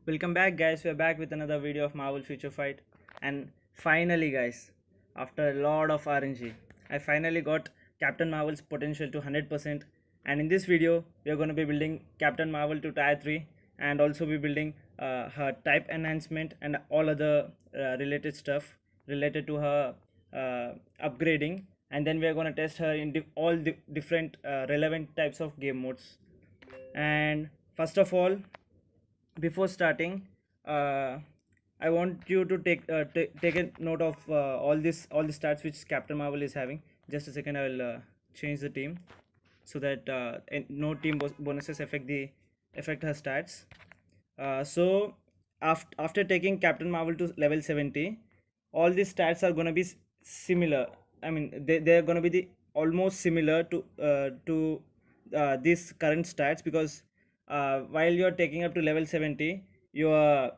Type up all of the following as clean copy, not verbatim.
Welcome back, guys. We're back with another video of Marvel Future Fight. And finally, guys, after a lot of RNG, I finally got Captain Marvel's potential to 100%. And in this video, we are going to be building Captain Marvel to tier 3 and also be building her type enhancement and all other related stuff related to her upgrading. And then we are going to test her in all the different relevant types of game modes. And first of all, before starting, uh, I want you to take a note of all the stats which Captain Marvel is having. Just a second, I will change the team so that no team bonuses affect her stats. So after taking Captain Marvel to level 70, all these stats are gonna be similar. I mean, they are gonna be almost similar to these current stats, because while you're taking up to level 70, your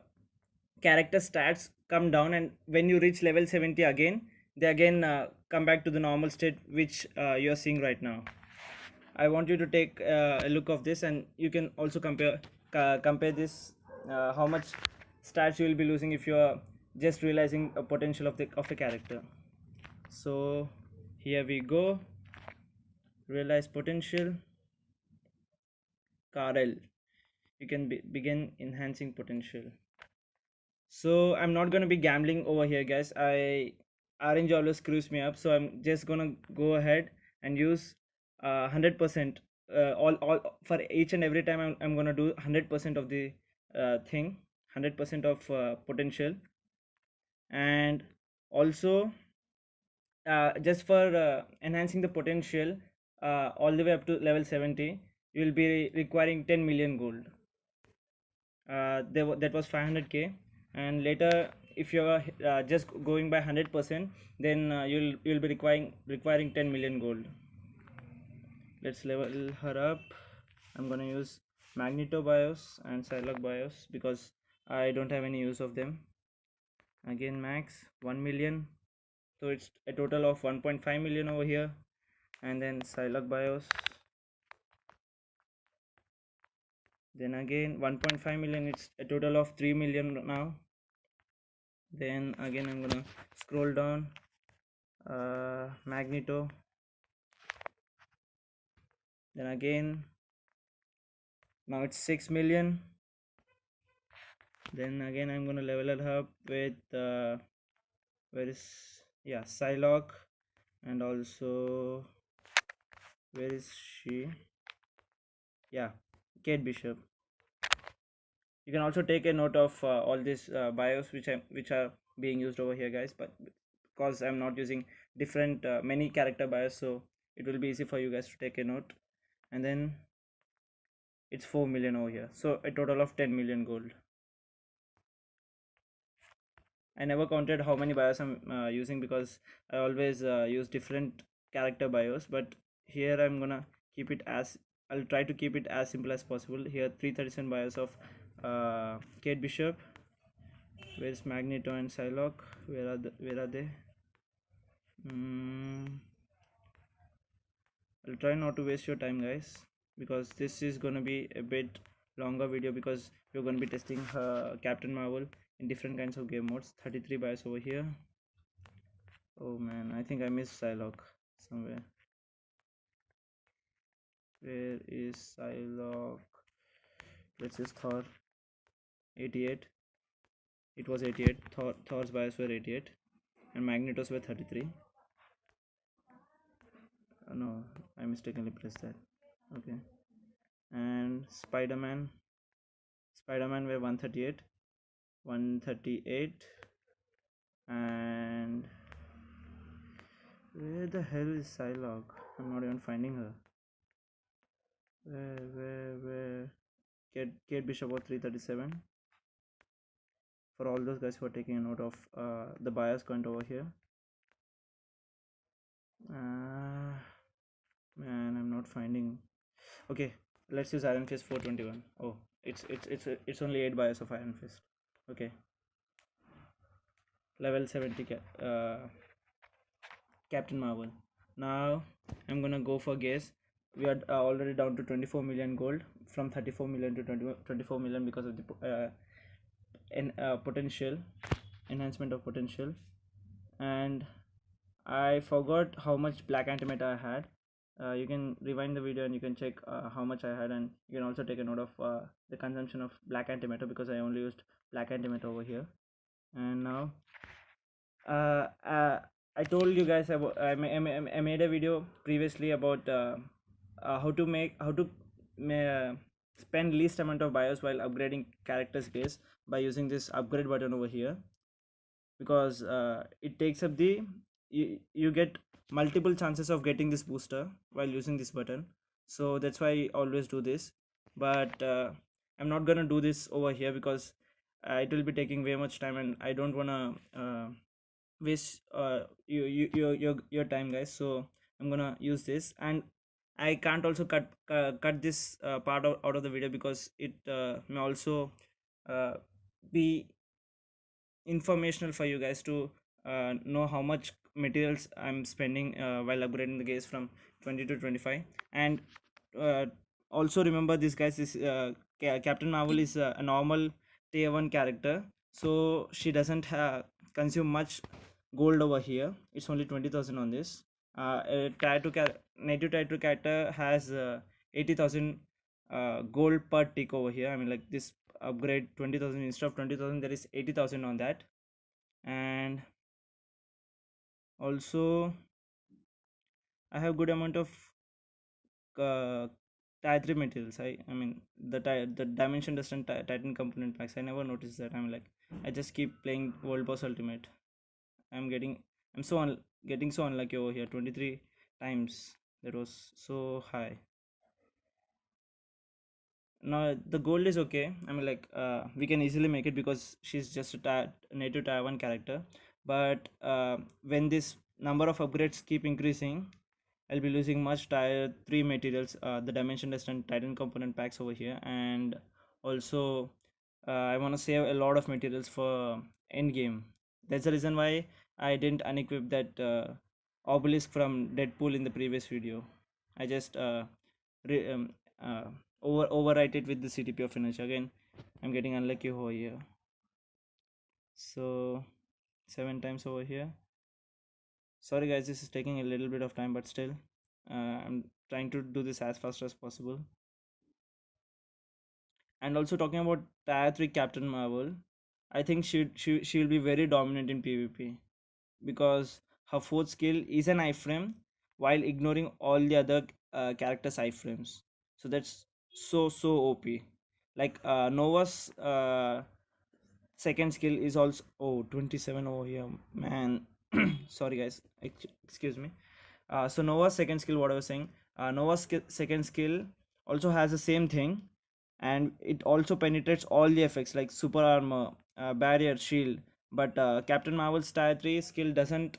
character stats come down, and when you reach level 70 again, they again come back to the normal state which you're seeing right now. I want you to take a look of this, and you can also compare this, how much stats you will be losing if you are just realizing a potential of the character. So here we go. Realize potential. Karel, you can begin enhancing potential. So I'm not gonna be gambling over here, guys. RNG always screws me up, so I'm just gonna go ahead and use 100%. All for each and every time I'm gonna do 100% of the thing, 100% of potential. And also just for enhancing the potential all the way up to level 70, you will be requiring 10 million gold. That was 500k, and later if you are just going by 100%, then you'll be requiring 10 million gold. Let's level her up. I'm gonna use Magneto BIOS and Psylocke BIOS because I don't have any use of them. Again, max 1 million, so it's a total of 1.5 million over here. And then Psylocke BIOS, then again 1.5 million, it's a total of 3 million now. Then again I'm gonna scroll down, Magneto, then again now it's 6 million. Then again I'm gonna level it up with where is, yeah, Psylocke, and also where is she, yeah, Kate Bishop. You can also take a note of all these bios which are being used over here, guys, but because I'm not using different many character bios, so it will be easy for you guys to take a note. And then it's 4 million over here, so a total of 10 million gold. I never counted how many bios I'm using, because I always use different character bios, but here I'm gonna keep it as, I'll try to keep it as simple as possible. Here 337 bios of Kate Bishop. Where's Magneto and Psylocke? Where are they? I'll try not to waste your time, guys, because this is gonna be a bit longer video, because we're gonna be testing Captain Marvel in different kinds of game modes. 33 bios over here. Oh man, I think I missed Psylocke somewhere. Where is Psylocke? Let's use Thor. 88. It was 88. Thor's bios were 88, and Magneto's were 33. No, I mistakenly pressed that. Okay. And Spider-Man were 138, and where the hell is Psylocke? I'm not even finding her. Where? Kate Bishop was 337. For all those guys who are taking a note of the bias count over here. Man, I'm not finding. Okay, let's use Iron Fist 421. Oh, it's only 8 bias of Iron Fist. Okay, level 70 Captain Marvel. Now I'm gonna go for guess. We are already down to 24 million gold, from 34 million to 24 million, because of the potential, enhancement of potential. And I forgot how much black antimatter I had. You can rewind the video and you can check how much I had, and you can also take a note of the consumption of black antimatter, because I only used black antimatter over here. And now uh, uh, I told you guys about I made a video previously about how to spend least amount of BIOS while upgrading characters case by using this upgrade button over here, because it takes up the you get multiple chances of getting this booster while using this button. So that's why I always do this. But I'm not gonna do this over here because it will be taking way much time, and I don't wanna waste your time, guys. So I'm gonna use this, and I can't also cut this part out of the video, because it may also uh, be informational for you guys to know how much materials I'm spending while upgrading the case from 20 to 25. And uh, also remember this, guys, this Captain Marvel is a normal tier 1 character, so she doesn't consume much gold over here. It's only 20,000 on this. A native tier 2 character has 80,000 gold per tick over here. I mean, like, this upgrade 20,000, instead of 20,000 there is 80,000 on that. And also I have good amount of uh, tier 3 materials. I mean, the dimension dust and titan component packs, I never noticed that. I'm like, I just keep playing world boss ultimate. i'm getting I'm getting so unlucky over here. 23 times, that was so high. Now the gold is okay. I mean, like, we can easily make it because she's just a native tier 1 character. But when this number of upgrades keep increasing, I'll be losing much tier 3 materials, the dimension dust and titan component packs over here. And also I want to save a lot of materials for end game. That's the reason why I didn't unequip that obelisk from Deadpool in the previous video. I just re- uh, overwrite it with the CTP of finish. Again, I'm getting unlucky over here. So 7 times over here. Sorry guys, this is taking a little bit of time, but still I'm trying to do this as fast as possible. And also, talking about tier 3 Captain Marvel, I think she'll be very dominant in PvP, because her fourth skill is an iframe while ignoring all the other characters iframes. So that's so OP. Like, Nova's second skill is also, oh, 27 over here, man. Sorry guys, excuse me. So Nova's second skill, what I was saying, Nova's second skill also has the same thing, and it also penetrates all the effects like super armor, barrier, shield. But Captain Marvel's tier 3 skill doesn't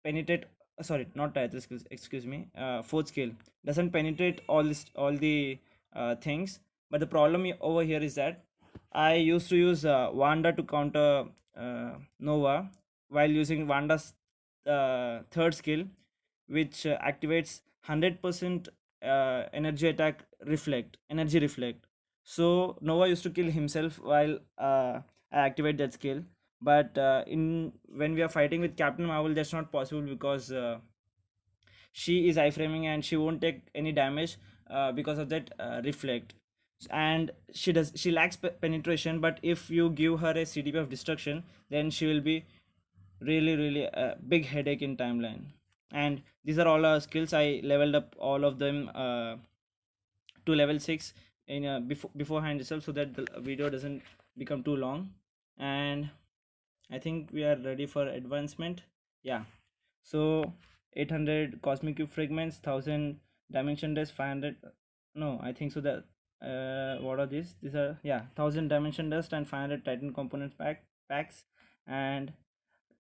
penetrate. Sorry, not tier 3 skills, excuse me. Fourth skill doesn't penetrate all the things. But the problem over here is that I used to use Wanda to counter Nova, while using Wanda's third skill, which activates 100% energy reflect. So Nova used to kill himself while I activate that skill. But in when we are fighting with Captain Marvel, that's not possible, because she is iframing and she won't take any damage because of that reflect. And she lacks penetration, but if you give her a CDP of destruction, then she will be really a big headache in timeline. And these are all our skills. I leveled up all of them to level 6 in beforehand itself, so that the video doesn't become too long. And I think we are ready for advancement. Yeah. So 800 cosmic cube fragments, 1000 dimension dust, 500. No, I think so. That what are these? These are, yeah, 1000 dimension dust and 500 Titan components packs, and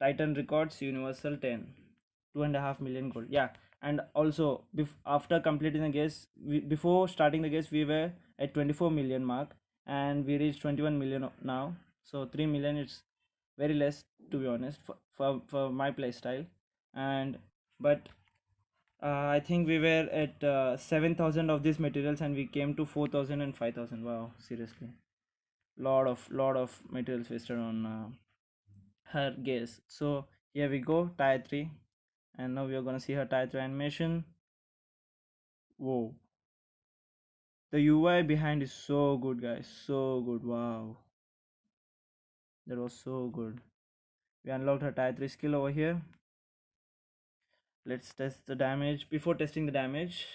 Titan records universal 10, 2.5 million gold. Yeah. And also, after completing the guess, before starting the guess, we were at 24 million mark, and we reached 21 million now. So 3 million, it's very less, to be honest, for my playstyle. And but I think we were at 7,000 of these materials, and we came to 4,000 and 5,000. Wow, seriously. lot of materials wasted on her gaze. So here we go, tier 3, and now we are gonna see her tier 3 animation. Whoa, the UI behind is so good, guys, so good. Wow, that was so good. We unlocked her tier 3 skill over here. Let's test the damage. Before testing the damage,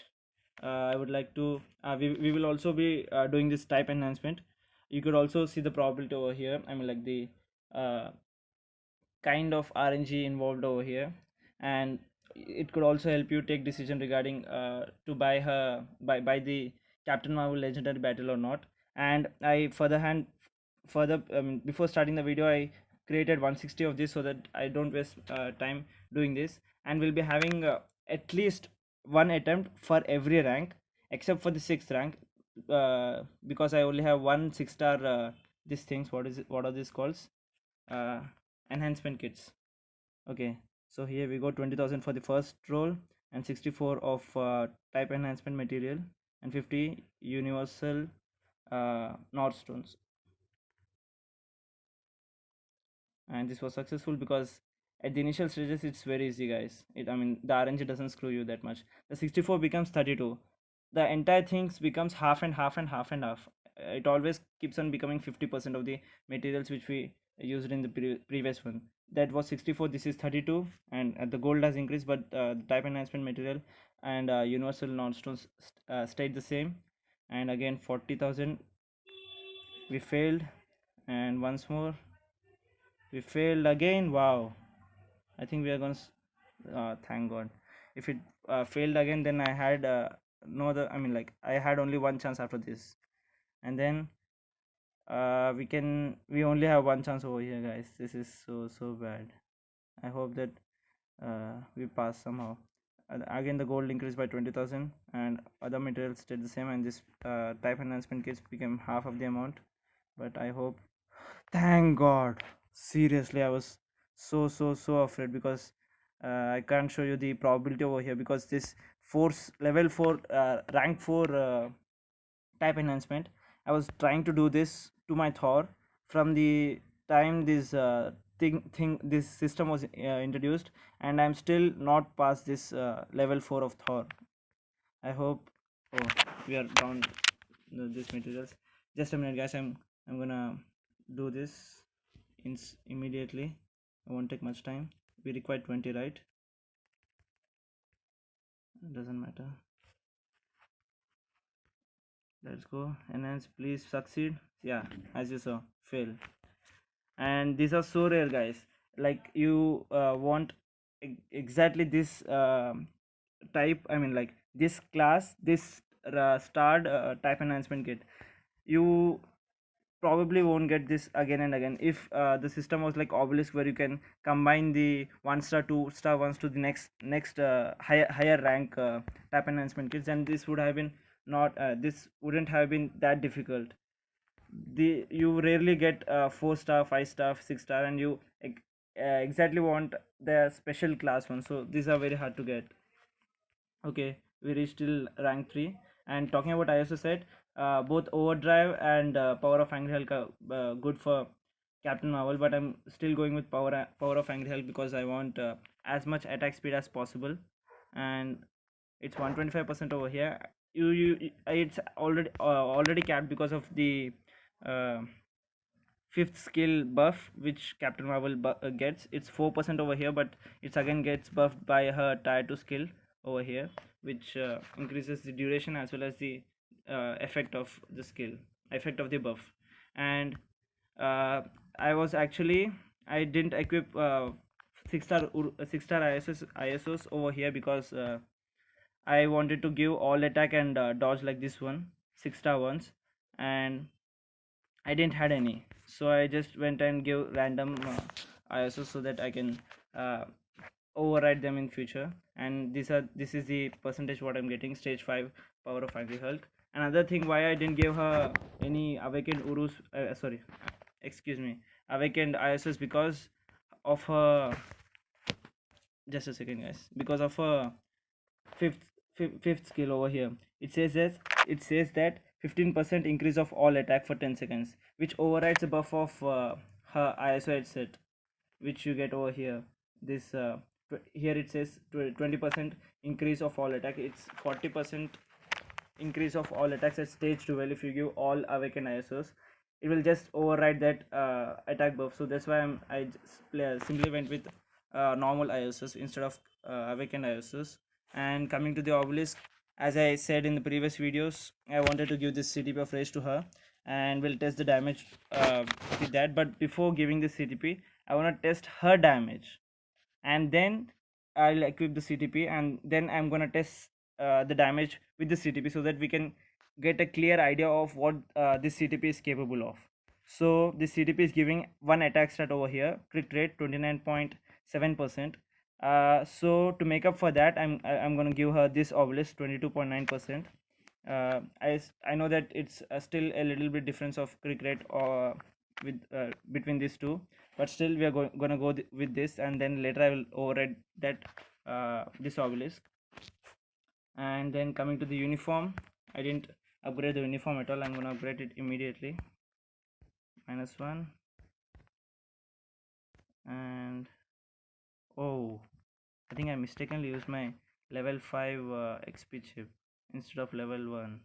I would like to we will also be doing this type enhancement. You could also see the probability over here, I mean like the uh, kind of RNG involved over here, and it could also help you take decision regarding to buy the Captain Marvel Legendary Battle or not. And I further before starting the video, I created 160 of this so that I don't waste time doing this, and we'll be having at least one attempt for every rank except for the sixth rank, because I only have one 6-star these things. What are these called? uh, Enhancement kits. Okay, so here we go, 20,000 for the first roll, and 64 of type enhancement material, and 50 universal north stones. And this was successful because at the initial stages it's very easy, guys. I mean, the RNG doesn't screw you that much. The 64 becomes 32, the entire things becomes half and half and half and half. It always keeps on becoming 50% of the materials which we used in the previous one. That was 64, this is 32, and the gold has increased, but the type enhancement material and universal non-stones stayed the same. And again 40,000, we failed, and once more we failed again. Wow, I think we are gonna thank God. If it failed again, then I had no other, I mean like I had only one chance after this. And then we only have one chance over here, guys. This is so bad. I hope that we pass somehow. Again the gold increased by 20,000, and other materials stayed the same, and this type enhancement kits became half of the amount. But I hope, thank God. Seriously, I was so afraid because I can't show you the probability over here, because this force level 4 rank 4 type enhancement, I was trying to do this to my Thor from the time this this system was introduced, and I'm still not past this level 4 of Thor. I hope. Oh, we are down these materials. Just a minute, guys. I'm gonna do this immediately. I won't take much time. We require 20, right? It doesn't matter. Let's go. Enhance, please succeed. Yeah, as you saw, fail. And these are so rare, guys. Like you want exactly this type, I mean like this class, this starred type enhancement kit. You probably won't get this again and again. If the system was like obelisk, where you can combine the 1-star 2-star ones to the next higher rank type enhancement kits, and this would have been not this wouldn't have been that difficult. You rarely get 4-star 5-star 6-star, and you exactly want the special class one, so these are very hard to get. Okay, we reached till rank 3. And talking about ISO set, both overdrive and power of angry hulk are good for Captain Marvel, but I'm still going with power of angry hulk because I want as much attack speed as possible. And it's 125% over here. It's already capped because of the uh, fifth skill buff which Captain Marvel gets. It's 4% over here, but it's again gets buffed by her tier 2 skill over here, which increases the duration as well as the effect of the buff. And uh, I didn't equip 6-star ISOs over here because I wanted to give all attack and dodge like this one, 6-star ones, and I didn't had any, so I just went and give random ISOs so that I can uh, override them in future. And this is the percentage what I'm getting. Stage 5 power of Angry Hulk. Another thing why I didn't give her any awakened Urus, sorry, excuse me, awakened ISOs, because of her, just a second, guys, because of her fifth fifth skill over here. It says that 15% increase of all attack for 10 seconds, which overrides the buff of her ISO headset, which you get over here. This here it says 20% increase of all attack. It's 40% increase of all attacks at stage 12 if you give all awakened ISOs. It will just override that attack buff. So that's why I just simply went with normal ISOs instead of awakened ISOs. And coming to the obelisk, as I said in the previous videos, I wanted to give this CTP of raise to her, and we'll test the damage with that. But before giving this CTP, I want to test her damage, and then I'll equip the CTP, and then I'm gonna test the damage with the CTP so that we can get a clear idea of what this CTP is capable of. So this CTP is giving one attack stat over here, crit rate 29.7%. So to make up for that, I'm gonna give her this obelisk 22.9%. I know that it's still a little bit difference of crit rate or with between these two, but still we are gonna go with this, and then later I will override that this obelisk. And then coming to the uniform, I didn't upgrade the uniform at all. I'm gonna upgrade it immediately. -1. And oh, I think I mistakenly used my level 5 XP chip instead of level 1.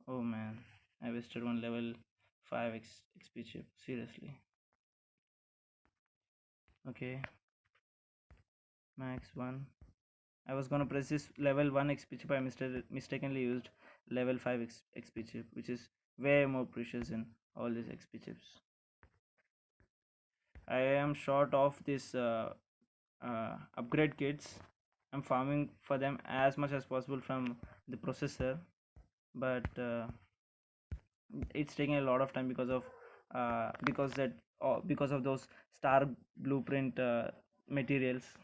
Oh man, I wasted one level 5 XP chip, seriously. Okay, max 1. I was gonna press this level 1 XP chip. I mistakenly used level 5 XP chip, which is way more precious in all these XP chips. I am short of this upgrade kits. I'm farming for them as much as possible from the processor, but it's taking a lot of time because of because of those star blueprint materials.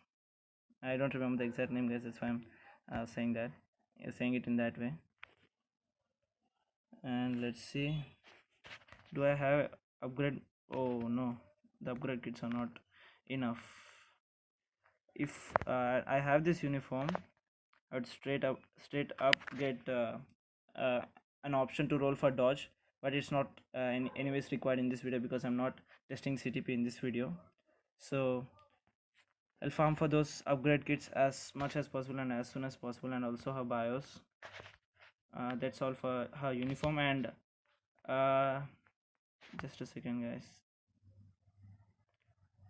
I don't remember the exact name, guys. That's why I'm saying it in that way. And let's see, do I have upgrade? Oh no, the upgrade kits are not enough. If I have this uniform, I would straight up get an option to roll for dodge, but it's not anyways required in this video because I'm not testing CTP in this video. So I'll farm for those upgrade kits as much as possible and as soon as possible, and also her BIOS. That's all for her uniform. And just a second, guys.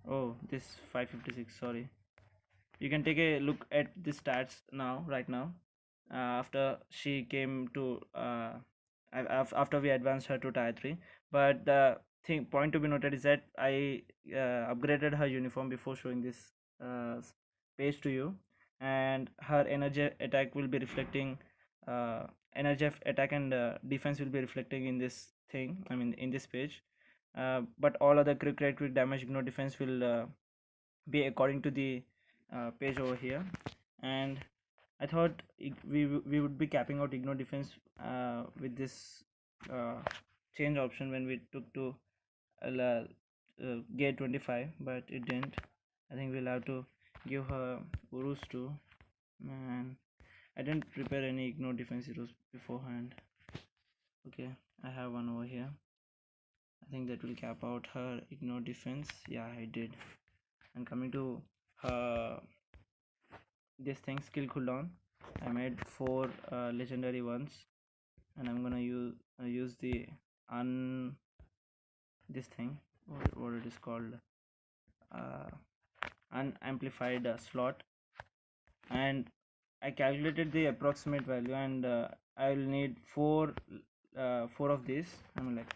Oh, this 556, sorry. You can take a look at the stats right now, after she came to after we advanced her to tier 3. But the point to be noted is that I upgraded her uniform before showing this uh, page to you, and her energy attack will be reflecting, energy attack and defense will be reflecting in this thing, I mean in this page. But all other quick rate, quick damage, ignore defense will be according to the page over here. And I thought we would be capping out ignore defense with this change option when we took to gate 25, but it didn't. I think we'll have to give her Urus too. Man, I didn't prepare any ignore defense heroes beforehand. Okay, I have one over here. I think that will cap out her ignore defense. Yeah, I did. And coming to her this thing, skill cooldown, I made 4 legendary ones, and I'm gonna use the this thing, what it is called, uh, unamplified slot. And I calculated the approximate value, and I will need 4 of these. I mean, like,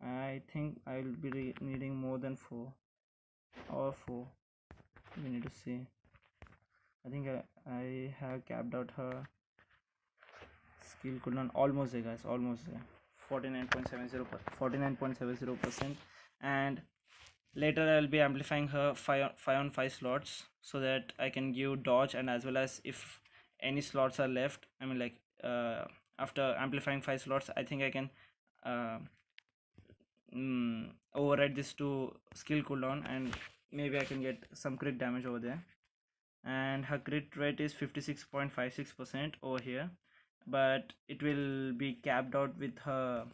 I think I will be needing more than 4 or 4. We need to see. I think I have capped out her skill cooldown almost there, guys, almost there. 49.70%. And later I'll be amplifying her 5 on 5 slots so that I can give dodge, and as well as if any slots are left, I mean, like, after amplifying 5 slots, I think I can override this to skill cooldown, and maybe I can get some crit damage over there. And her crit rate is 56.56% over here. but it will be capped out with her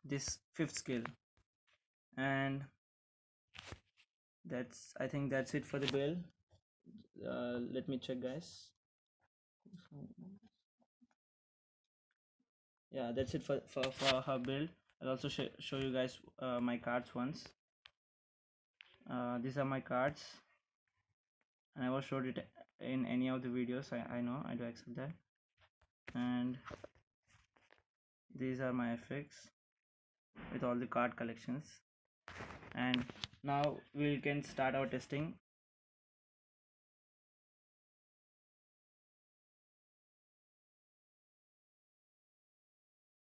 this fifth skill. And I think that's it for the build. Let me check, guys. Yeah, that's it for her build. I'll also show you guys my cards once. These are my cards. I never showed it in any of the videos. I know, I do accept that. And these are my effects with all the card collections. And now we can start our testing.